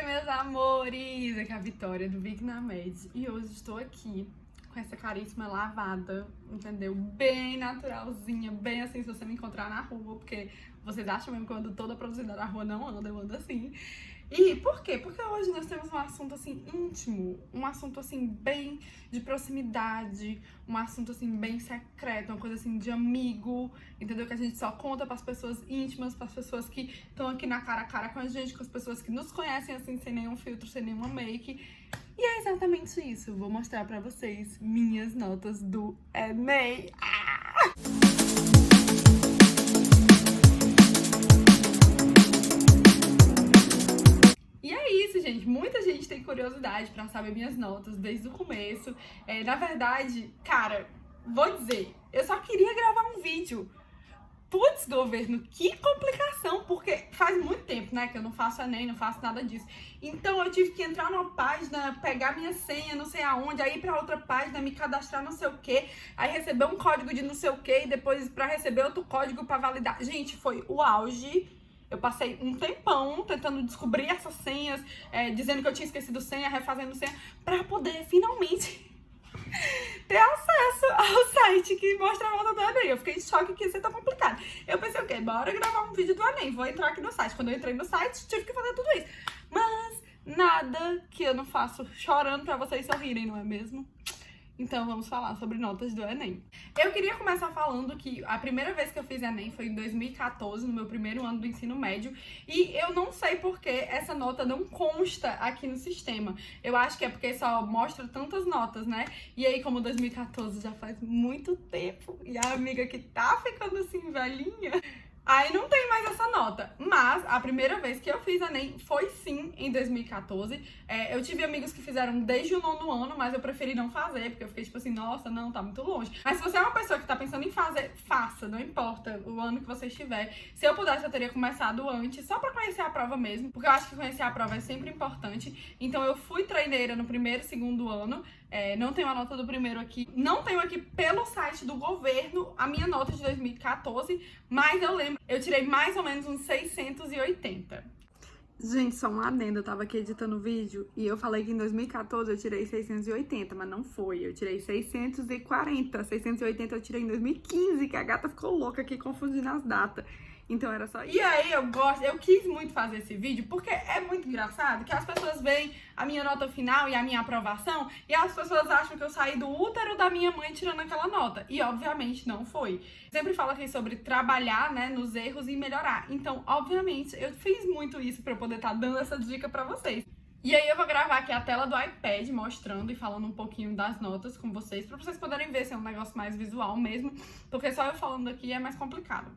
meus amores! Aqui é a Vitória do Vic na Med e hoje estou aqui com essa caríssima lavada, entendeu? Bem naturalzinha, bem assim, se você me encontrar na rua, porque vocês acham mesmo que eu ando toda produzida na rua, não ando, eu ando assim. E por quê? Porque hoje nós temos um assunto assim íntimo, um assunto assim bem de proximidade, um assunto assim bem secreto, uma coisa assim de amigo, entendeu? Que a gente só conta pras pessoas íntimas, pras pessoas que estão aqui na cara a cara com a gente, com as pessoas que nos conhecem assim, sem nenhum filtro, sem nenhuma make. E é exatamente isso, vou mostrar pra vocês minhas notas do Enem. E é isso, gente. Muita gente tem curiosidade pra saber minhas notas desde o começo. Na verdade, cara, vou dizer, eu só queria gravar um vídeo. Putz, governo, que complicação, porque faz muito tempo, né, que eu não faço Enem, não faço nada disso. Então eu tive que entrar numa página, pegar minha senha, não sei aonde, aí ir pra outra página, me cadastrar não sei o quê, aí receber um código de não sei o quê, e depois pra receber outro código pra validar. Gente, foi o auge. Eu passei um tempão tentando descobrir essas senhas, dizendo que eu tinha esquecido senha, refazendo senha, pra poder finalmente ter acesso ao site que mostra a nota do Enem. Eu fiquei em choque que isso é tão complicado. Eu pensei, ok, bora gravar um vídeo do Enem, vou entrar aqui no site. Quando eu entrei no site, tive que fazer tudo isso. Mas nada que eu não faço chorando pra vocês sorrirem, não é mesmo? Então vamos falar sobre notas do Enem. Eu queria começar falando que a primeira vez que eu fiz Enem foi em 2014, no meu primeiro ano do ensino médio, e eu não sei por que essa nota não consta aqui no sistema. Eu acho que é porque só mostra tantas notas, né? E aí, como 2014 já faz muito tempo, e a amiga que tá ficando assim velhinha, aí não tem mais essa nota. Mas a primeira vez que eu fiz Enem foi sim em 2014. Eu tive amigos que fizeram desde o 9º ano, mas eu preferi não fazer, porque eu fiquei tipo assim, nossa, não, tá muito longe. Mas se você é uma pessoa que tá pensando em fazer, faça, não importa o ano que você estiver. Se eu pudesse, eu teria começado antes, só pra conhecer a prova mesmo, porque eu acho que conhecer a prova é sempre importante. Então eu fui treineira no primeiro e segundo ano. Não tenho a nota do primeiro aqui. Não tenho aqui pelo site do governo a minha nota de 2014, mas eu lembro, eu tirei mais ou menos uns 680. Gente, só um adendo, eu tava aqui editando o vídeo e eu falei que em 2014 eu tirei 680, mas não foi. Eu tirei 640. 680 eu tirei em 2015, que a gata ficou louca aqui confundindo as datas. Então era só... E aí eu quis muito fazer esse vídeo porque é muito engraçado que as pessoas veem a minha nota final e a minha aprovação e as pessoas acham que eu saí do útero da minha mãe tirando aquela nota. E obviamente não foi. Sempre falo aqui sobre trabalhar, né, nos erros e melhorar. Então, obviamente, eu fiz muito isso pra eu poder estar dando essa dica pra vocês. E aí eu vou gravar aqui a tela do iPad mostrando e falando um pouquinho das notas com vocês, pra vocês poderem ver se é um negócio mais visual mesmo, porque só eu falando aqui é mais complicado.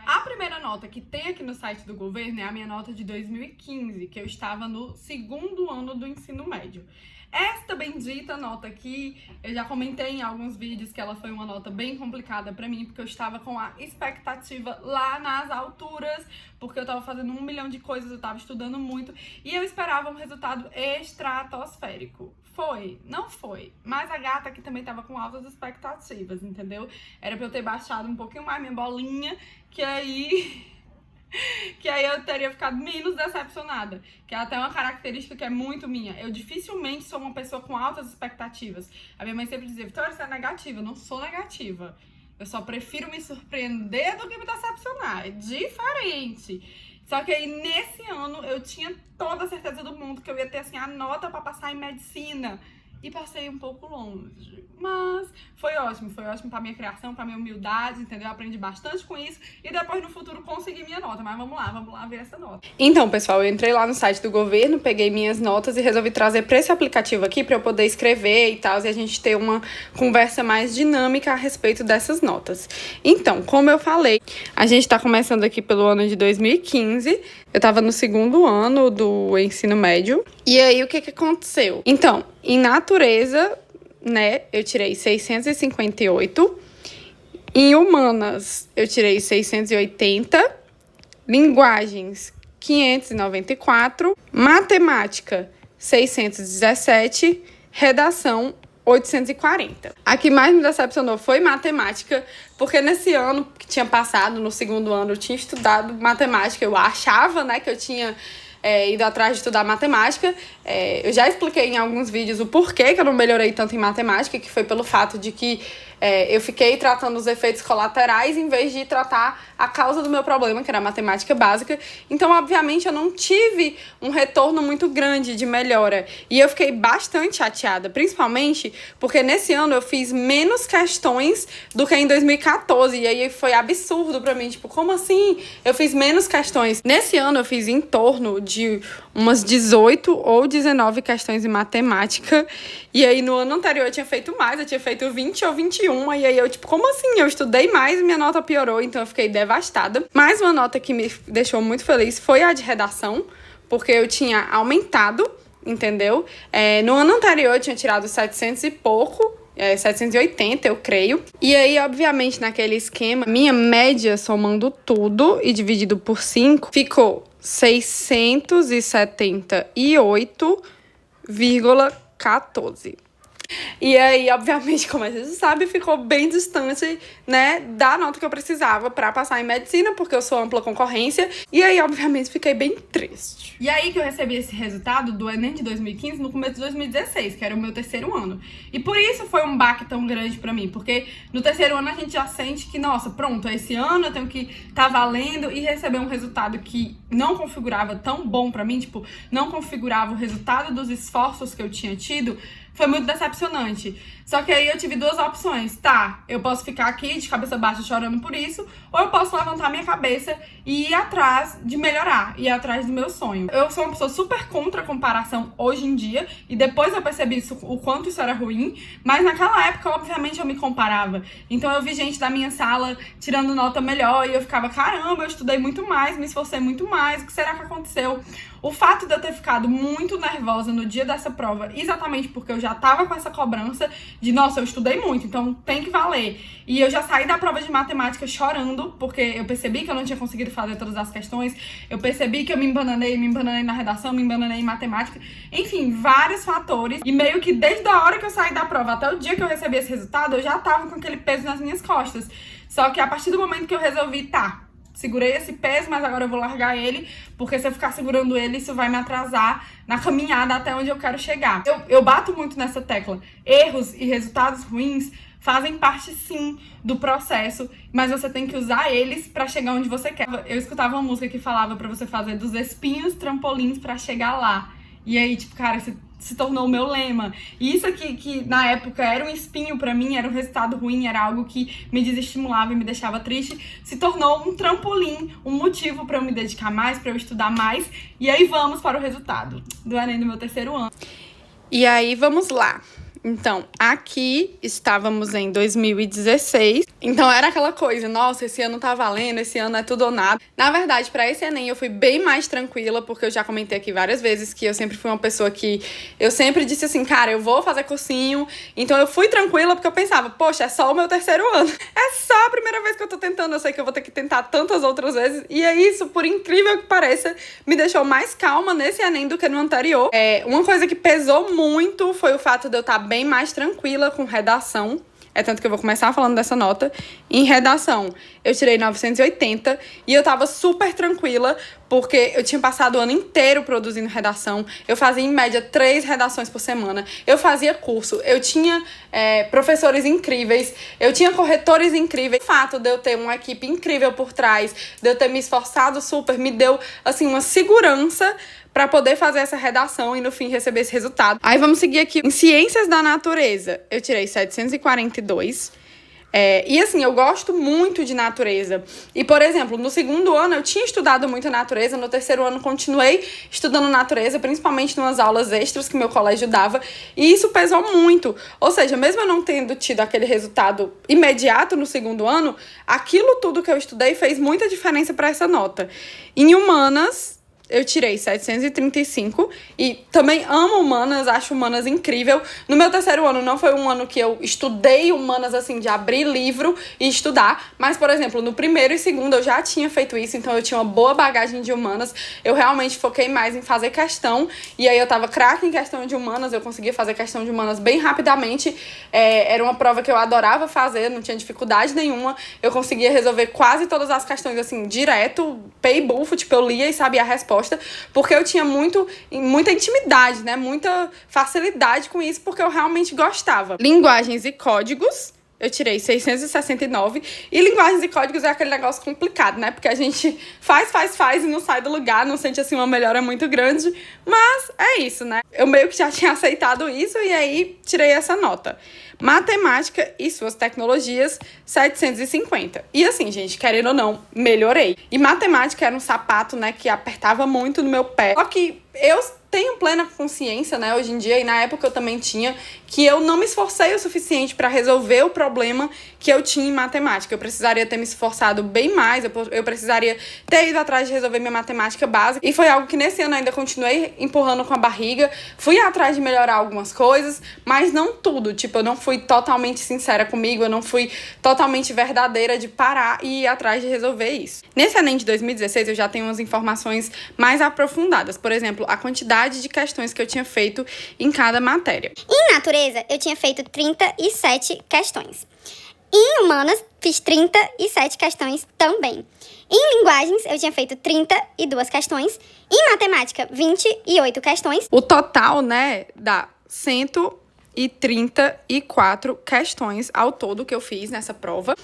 A primeira nota que tem aqui no site do governo é a minha nota de 2015, que eu estava no 2º ano do ensino médio. Esta bendita nota aqui, eu já comentei em alguns vídeos que ela foi uma nota bem complicada pra mim, porque eu estava com a expectativa lá nas alturas, porque eu tava fazendo 1 milhão de coisas, eu tava estudando muito, e eu esperava um resultado estratosférico. Foi? Não foi. Mas a gata aqui também tava com altas expectativas, entendeu? Era pra eu ter baixado um pouquinho mais minha bolinha, que aí eu teria ficado menos decepcionada. Que é até uma característica que é muito minha. Eu dificilmente sou uma pessoa com altas expectativas. A minha mãe sempre dizia, Vitória, você é negativa. Eu não sou negativa. Eu só prefiro me surpreender do que me decepcionar. É diferente. Só que aí, nesse ano, eu tinha toda a certeza do mundo que eu ia ter, assim, a nota pra passar em medicina. E passei um pouco longe. Mas foi ótimo pra minha criação, pra minha humildade, entendeu? Eu aprendi bastante com isso e depois no futuro consegui minha nota. Mas vamos lá ver essa nota. Então, pessoal, eu entrei lá no site do governo, peguei minhas notas e resolvi trazer pra esse aplicativo aqui pra eu poder escrever e tal, e a gente ter uma conversa mais dinâmica a respeito dessas notas. Então, como eu falei, a gente tá começando aqui pelo ano de 2015. Eu tava no 2º ano do ensino médio. E aí, o que aconteceu? Então, em natureza, né, eu tirei 658. Em humanas, eu tirei 680. Linguagens, 594. Matemática, 617. Redação, 840. A que mais me decepcionou foi matemática, porque nesse ano que tinha passado, no 2º ano, eu tinha estudado matemática. Eu achava, né, que eu tinha ido atrás de estudar matemática. Eu já expliquei em alguns vídeos o porquê que eu não melhorei tanto em matemática, que foi pelo fato de que eu fiquei tratando os efeitos colaterais em vez de tratar a causa do meu problema, que era a matemática básica. Então, obviamente, eu não tive um retorno muito grande de melhora. E eu fiquei bastante chateada, principalmente porque nesse ano eu fiz menos questões do que em 2014. E aí foi absurdo pra mim, tipo, como assim? Eu fiz menos questões. Nesse ano eu fiz em torno de umas 18 ou 19 questões em matemática. E aí no ano anterior eu tinha feito mais, eu tinha feito 20 ou 21. E aí eu, tipo, como assim? Eu estudei mais e minha nota piorou, então eu fiquei devastada. Mais uma nota que me deixou muito feliz foi a de redação, porque eu tinha aumentado, entendeu? No ano anterior eu tinha tirado 700 e pouco, 780, eu creio. E aí, obviamente, naquele esquema, minha média, somando tudo e dividido por 5, ficou 678,14. E aí, obviamente, como a gente sabe, ficou bem distante, né, da nota que eu precisava pra passar em medicina, porque eu sou ampla concorrência. E aí, obviamente, fiquei bem triste. E aí que eu recebi esse resultado do Enem de 2015 no começo de 2016, que era o meu terceiro ano. E por isso foi um baque tão grande pra mim, porque no terceiro ano a gente já sente que, nossa, pronto, esse ano eu tenho que tá valendo, e receber um resultado que não configurava tão bom pra mim, tipo, não configurava o resultado dos esforços que eu tinha tido, foi muito decepcionante. Só que aí eu tive duas opções. Tá, eu posso ficar aqui de cabeça baixa chorando por isso, ou eu posso levantar minha cabeça e ir atrás de melhorar, ir atrás do meu sonho. Eu sou uma pessoa super contra a comparação hoje em dia, e depois eu percebi isso, o quanto isso era ruim, mas naquela época, obviamente, eu me comparava. Então eu vi gente da minha sala tirando nota melhor, e eu ficava, caramba, eu estudei muito mais, me esforcei muito mais, o que será que aconteceu? O fato de eu ter ficado muito nervosa no dia dessa prova, exatamente porque eu já tava com essa cobrança de, nossa, eu estudei muito, então tem que valer. E eu já saí da prova de matemática chorando, porque eu percebi que eu não tinha conseguido fazer todas as questões, eu percebi que eu me embananei na redação, me embananei em matemática, enfim, vários fatores. E meio que desde a hora que eu saí da prova até o dia que eu recebi esse resultado, eu já tava com aquele peso nas minhas costas. Só que a partir do momento que eu resolvi, segurei esse peso, mas agora eu vou largar ele, porque se eu ficar segurando ele, isso vai me atrasar na caminhada até onde eu quero chegar. Eu bato muito nessa tecla. Erros e resultados ruins fazem parte, sim, do processo, mas você tem que usar eles pra chegar onde você quer. Eu escutava uma música que falava pra você fazer dos espinhos trampolins pra chegar lá. E aí, tipo, cara, se tornou o meu lema. E isso aqui, que na época era um espinho pra mim, era um resultado ruim, era algo que me desestimulava e me deixava triste, se tornou um trampolim, um motivo pra eu me dedicar mais, pra eu estudar mais. E aí vamos para o resultado do Enem do meu terceiro ano. E aí, vamos lá. Então, aqui estávamos em 2016. Então, era aquela coisa, nossa, esse ano tá valendo, esse ano é tudo ou nada. Na verdade, pra esse Enem eu fui bem mais tranquila, porque eu já comentei aqui várias vezes que eu sempre fui uma pessoa que... Eu sempre disse assim, cara, eu vou fazer cursinho. Então, eu fui tranquila porque eu pensava, poxa, é só o meu terceiro ano. É só a primeira vez que eu tô tentando. Eu sei que eu vou ter que tentar tantas outras vezes. E é isso, por incrível que pareça, me deixou mais calma nesse Enem do que no anterior. Uma coisa que pesou muito foi o fato de eu estar bem mais tranquila com redação. Tanto que eu vou começar falando dessa nota. Em redação, eu tirei 980 e eu tava super tranquila, porque eu tinha passado o ano inteiro produzindo redação. Eu fazia, em média, 3 redações por semana. Eu fazia curso, eu tinha professores incríveis, eu tinha corretores incríveis. O fato de eu ter uma equipe incrível por trás, de eu ter me esforçado super, me deu, assim, uma segurança para poder fazer essa redação e, no fim, receber esse resultado. Aí, vamos seguir aqui. Em Ciências da Natureza, eu tirei 742. E, assim, eu gosto muito de natureza. E, por exemplo, no segundo ano, eu tinha estudado muito natureza. No terceiro ano, continuei estudando natureza, principalmente nas aulas extras que meu colégio dava. E isso pesou muito. Ou seja, mesmo eu não tendo tido aquele resultado imediato no segundo ano, aquilo tudo que eu estudei fez muita diferença para essa nota. Em Humanas, eu tirei 735 e também amo humanas, acho humanas incrível. No meu terceiro ano não foi um ano que eu estudei humanas, assim, de abrir livro e estudar, mas, por exemplo, no primeiro e segundo eu já tinha feito isso, então eu tinha uma boa bagagem de humanas. Eu realmente foquei mais em fazer questão, e aí eu tava craque em questão de humanas, eu conseguia fazer questão de humanas bem rapidamente. Era uma prova que eu adorava fazer, não tinha dificuldade nenhuma, eu conseguia resolver quase todas as questões, assim, direto, pay bull, tipo, eu lia e sabia a resposta. disposta, porque eu tinha muita intimidade, né? Muita facilidade com isso, porque eu realmente gostava. Linguagens e códigos, eu tirei 669. E linguagens e códigos é aquele negócio complicado, né? Porque a gente faz e não sai do lugar, não sente, assim, uma melhora muito grande. Mas é isso, né? Eu meio que já tinha aceitado isso e aí tirei essa nota. Matemática e suas tecnologias, 750. E assim, gente, querendo ou não, melhorei. E matemática era um sapato, né, que apertava muito no meu pé. Só que eu tenho plena consciência, né, hoje em dia, e na época eu também tinha, que eu não me esforcei o suficiente para resolver o problema que eu tinha em matemática. Eu precisaria ter me esforçado bem mais, eu precisaria ter ido atrás de resolver minha matemática básica. E foi algo que nesse ano ainda continuei empurrando com a barriga. Fui atrás de melhorar algumas coisas, mas não tudo. Tipo, eu não fui totalmente sincera comigo, eu não fui totalmente verdadeira de parar e ir atrás de resolver isso. Nesse Enem de 2016, eu já tenho umas informações mais aprofundadas. Por exemplo, a quantidade de questões que eu tinha feito em cada matéria. Em natureza, eu tinha feito 37 questões. Em humanas, fiz 37 questões também. Em linguagens, eu tinha feito 32 questões. Em matemática, 28 questões. O total, né, dá 134 questões ao todo que eu fiz nessa prova.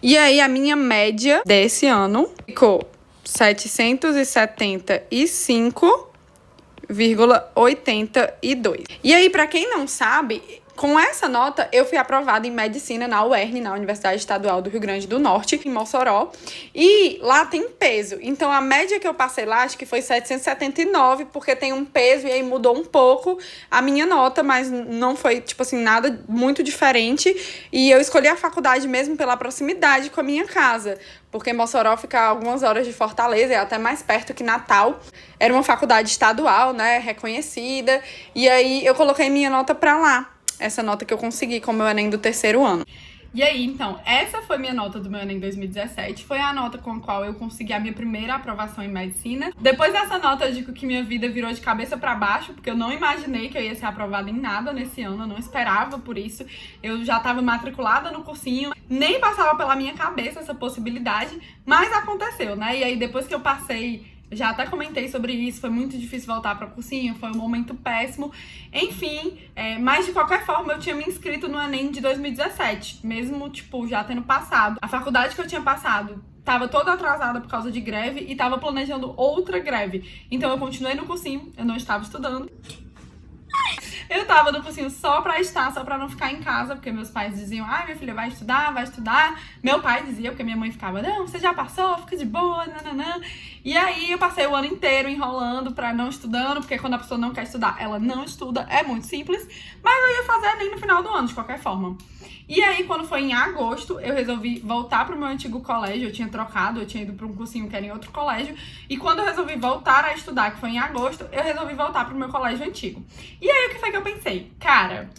E aí, a minha média desse ano ficou 775,82. E aí, pra quem não sabe, com essa nota, eu fui aprovada em medicina na UERN, na Universidade Estadual do Rio Grande do Norte, em Mossoró. E lá tem peso. Então, a média que eu passei lá, acho que foi 779, porque tem um peso e aí mudou um pouco a minha nota, mas não foi, tipo assim, nada muito diferente. E eu escolhi a faculdade mesmo pela proximidade com a minha casa, porque Mossoró fica a algumas horas de Fortaleza, é até mais perto que Natal. Era uma faculdade estadual, né, reconhecida. E aí, eu coloquei minha nota pra lá. Essa nota que eu consegui com o meu Enem do terceiro ano. E aí, então, essa foi minha nota do meu Enem 2017. Foi a nota com a qual eu consegui a minha primeira aprovação em medicina. Depois dessa nota, eu digo que minha vida virou de cabeça pra baixo, porque eu não imaginei que eu ia ser aprovada em nada nesse ano. Eu não esperava por isso. Eu já estava matriculada no cursinho. Nem passava pela minha cabeça essa possibilidade, mas aconteceu, né? E aí, depois que eu passei... Já até comentei sobre isso, foi muito difícil voltar para o cursinho, foi um momento péssimo. Enfim, mas de qualquer forma eu tinha me inscrito no Enem de 2017, mesmo, tipo, já tendo passado. A faculdade que eu tinha passado tava toda atrasada por causa de greve e tava planejando outra greve. Então eu continuei no cursinho, eu não estava estudando. Eu tava no cursinho só pra estar, só pra não ficar em casa, porque meus pais diziam, ai, minha filha, vai estudar, vai estudar. Meu pai dizia, porque minha mãe ficava, não, você já passou, fica de boa, nananã. E aí eu passei o ano inteiro enrolando pra não estudando, porque quando a pessoa não quer estudar, ela não estuda, é muito simples. Mas eu ia fazer nem no final do ano, de qualquer forma. E aí, quando foi em agosto, eu resolvi voltar pro meu antigo colégio. Eu tinha trocado, eu tinha ido pra um cursinho que era em outro colégio. E quando eu resolvi voltar a estudar, que foi em agosto, eu resolvi voltar pro meu colégio antigo. E aí, o que foi que eu pensei? Cara,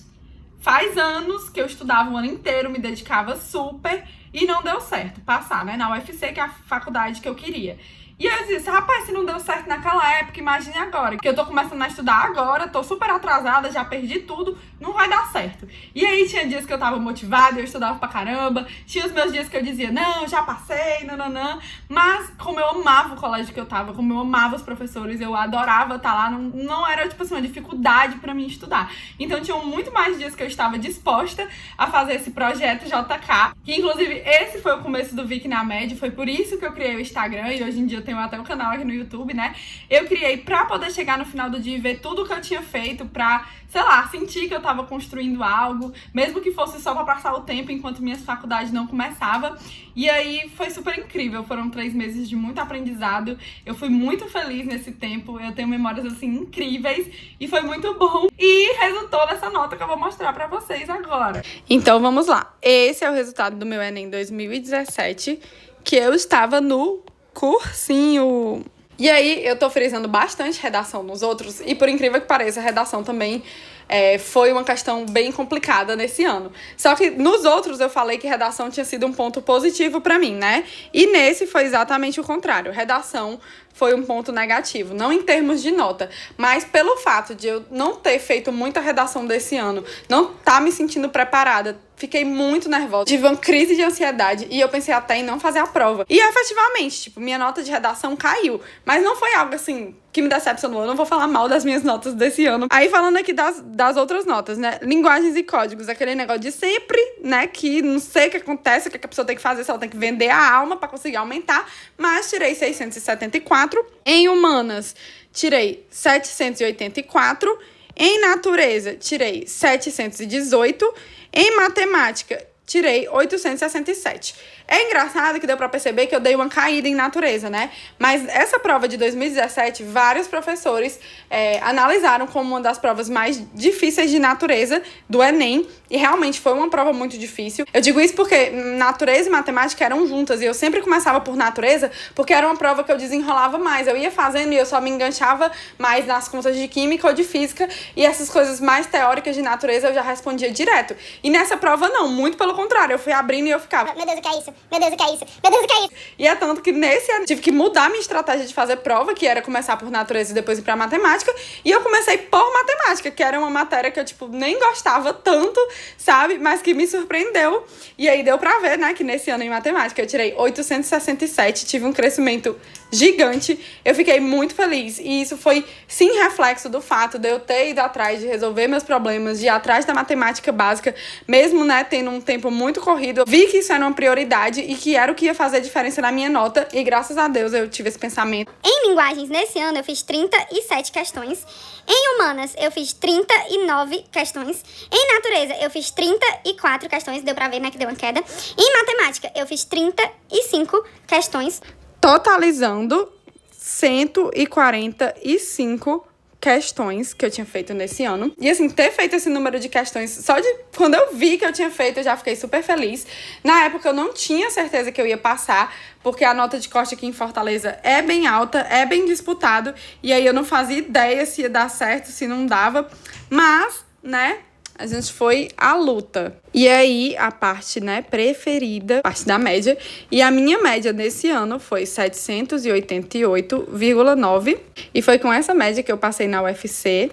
faz anos que eu estudava o ano inteiro, me dedicava super e não deu certo passar, né? Na UFC, que é a faculdade que eu queria. E eu disse, rapaz, se não deu certo naquela época, imagine agora. Que eu tô começando a estudar agora, tô super atrasada, já perdi tudo, não vai dar certo. E aí tinha dias que eu tava motivada, eu estudava pra caramba. Tinha os meus dias que eu dizia, não, já passei, nananã. Mas como eu amava o colégio que eu tava, como eu amava os professores, eu adorava estar lá, não era, tipo assim, uma dificuldade pra mim estudar. Então tinham muito mais dias que eu estava disposta a fazer esse projeto JK. Que inclusive esse foi o começo do Vic na Média, foi por isso que eu criei o Instagram e hoje em dia eu tenho até o canal aqui no YouTube, né? Eu criei pra poder chegar no final do dia e ver tudo que eu tinha feito pra, sei lá, sentir que eu tava construindo algo, mesmo que fosse só pra passar o tempo enquanto minha faculdade não começava. E aí foi super incrível, foram 3 meses de muito aprendizado, eu fui muito feliz nesse tempo, eu tenho memórias, assim, incríveis e foi muito bom. E resultou nessa nota que eu vou mostrar pra vocês agora. Então vamos lá, esse é o resultado do meu Enem 2017, que eu estava no cursinho. E aí, eu tô frisando bastante redação nos outros, e por incrível que pareça, a redação também foi uma questão bem complicada nesse ano. Só que nos outros eu falei que redação tinha sido um ponto positivo pra mim, né? E nesse foi exatamente o contrário. Redação foi um ponto negativo, não em termos de nota, mas pelo fato de eu não ter feito muita redação desse ano, não tá me sentindo preparada, fiquei muito nervosa, tive uma crise de ansiedade e eu pensei até em não fazer a prova. E efetivamente, tipo, minha nota de redação caiu, mas não foi algo assim que me decepcionou. Eu não vou falar mal das minhas notas desse ano. Aí, falando aqui das outras notas, né? Linguagens e códigos, aquele negócio de sempre, né? Que não sei o que acontece, o que a pessoa tem que fazer, se ela tem que vender a alma pra conseguir aumentar. Mas tirei 674. Em humanas, tirei 784. Em natureza, tirei 718. Em matemática, tirei 867. É engraçado que deu pra perceber que eu dei uma caída em natureza, né? Mas essa prova de 2017, vários professores analisaram como uma das provas mais difíceis de natureza do Enem. E realmente foi uma prova muito difícil. Eu digo isso porque natureza e matemática eram juntas. E eu sempre começava por natureza, porque era uma prova que eu desenrolava mais. Eu ia fazendo e eu só me enganchava mais nas contas de química ou de física. E essas coisas mais teóricas de natureza eu já respondia direto. E nessa prova não, muito pelo contrário. Eu fui abrindo e eu ficava... Meu Deus, o que é isso? Meu Deus, o que é isso? Meu Deus, o que é isso? E é tanto que nesse ano tive que mudar minha estratégia de fazer prova, que era começar por natureza e depois ir pra matemática. E eu comecei por matemática, que era uma matéria que eu, tipo, nem gostava tanto, sabe? Mas que me surpreendeu. E aí deu pra ver, né, que nesse ano em matemática eu tirei 867, tive um crescimento gigante. Eu fiquei muito feliz. E isso foi, sim, reflexo do fato de eu ter ido atrás de resolver meus problemas, de ir atrás da matemática básica, mesmo, né, tendo um tempo muito corrido. Eu vi que isso era uma prioridade e que era o que ia fazer diferença na minha nota. E graças a Deus eu tive esse pensamento. Em linguagens, nesse ano, eu fiz 37 questões. Em humanas, eu fiz 39 questões. Em natureza, eu fiz 34 questões. Deu pra ver, né, que deu uma queda. Em matemática, eu fiz 35 questões. Totalizando 145 questões que eu tinha feito nesse ano. E assim, ter feito esse número de questões, só de quando eu vi que eu tinha feito, eu já fiquei super feliz. Na época eu não tinha certeza que eu ia passar, porque a nota de corte aqui em Fortaleza é bem alta, é bem disputado, e aí eu não fazia ideia se ia dar certo, se não dava. Mas, né, a gente foi à luta. E aí, a parte, né, preferida, parte da média. E a minha média desse ano foi 788,9. E foi com essa média que eu passei na UFC,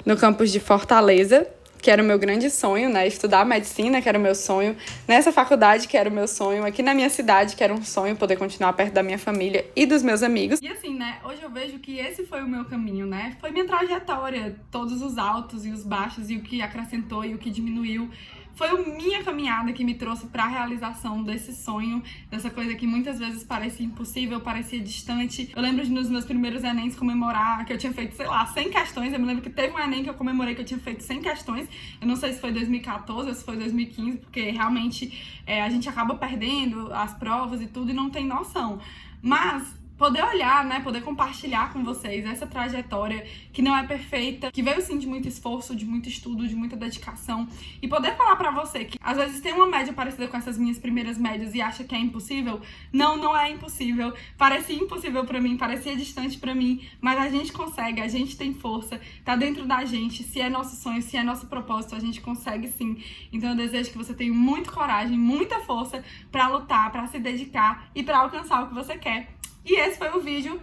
no campus de Fortaleza, que era o meu grande sonho, né? Estudar medicina, que era o meu sonho. Nessa faculdade, que era o meu sonho. Aqui na minha cidade, que era um sonho poder continuar perto da minha família e dos meus amigos. E assim, né? Hoje eu vejo que esse foi o meu caminho, né? Foi minha trajetória. Todos os altos e os baixos, e o que acrescentou e o que diminuiu. Foi a minha caminhada que me trouxe para a realização desse sonho, dessa coisa que muitas vezes parecia impossível, parecia distante. Eu lembro de nos meus primeiros Enems comemorar que eu tinha feito, sei lá, 100 questões. Eu me lembro que teve um Enem que eu comemorei que eu tinha feito 100 questões. Eu não sei se foi 2014 ou se foi 2015, porque realmente a gente acaba perdendo as provas e tudo e não tem noção. Mas poder olhar, né, poder compartilhar com vocês essa trajetória que não é perfeita, que veio sim de muito esforço, de muito estudo, de muita dedicação, e poder falar pra você que às vezes tem uma média parecida com essas minhas primeiras médias e acha que é impossível. Não, não é impossível. Parecia impossível pra mim, parecia distante pra mim, mas a gente consegue, a gente tem força, tá dentro da gente. Se é nosso sonho, se é nosso propósito, a gente consegue sim. Então eu desejo que você tenha muita coragem, muita força pra lutar, pra se dedicar e pra alcançar o que você quer. E esse foi o vídeo.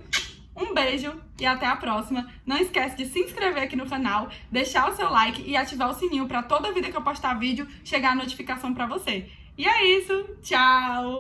Um beijo e até a próxima. Não esquece de se inscrever aqui no canal, deixar o seu like e ativar o sininho para toda vida que eu postar vídeo chegar a notificação para você. E é isso. Tchau!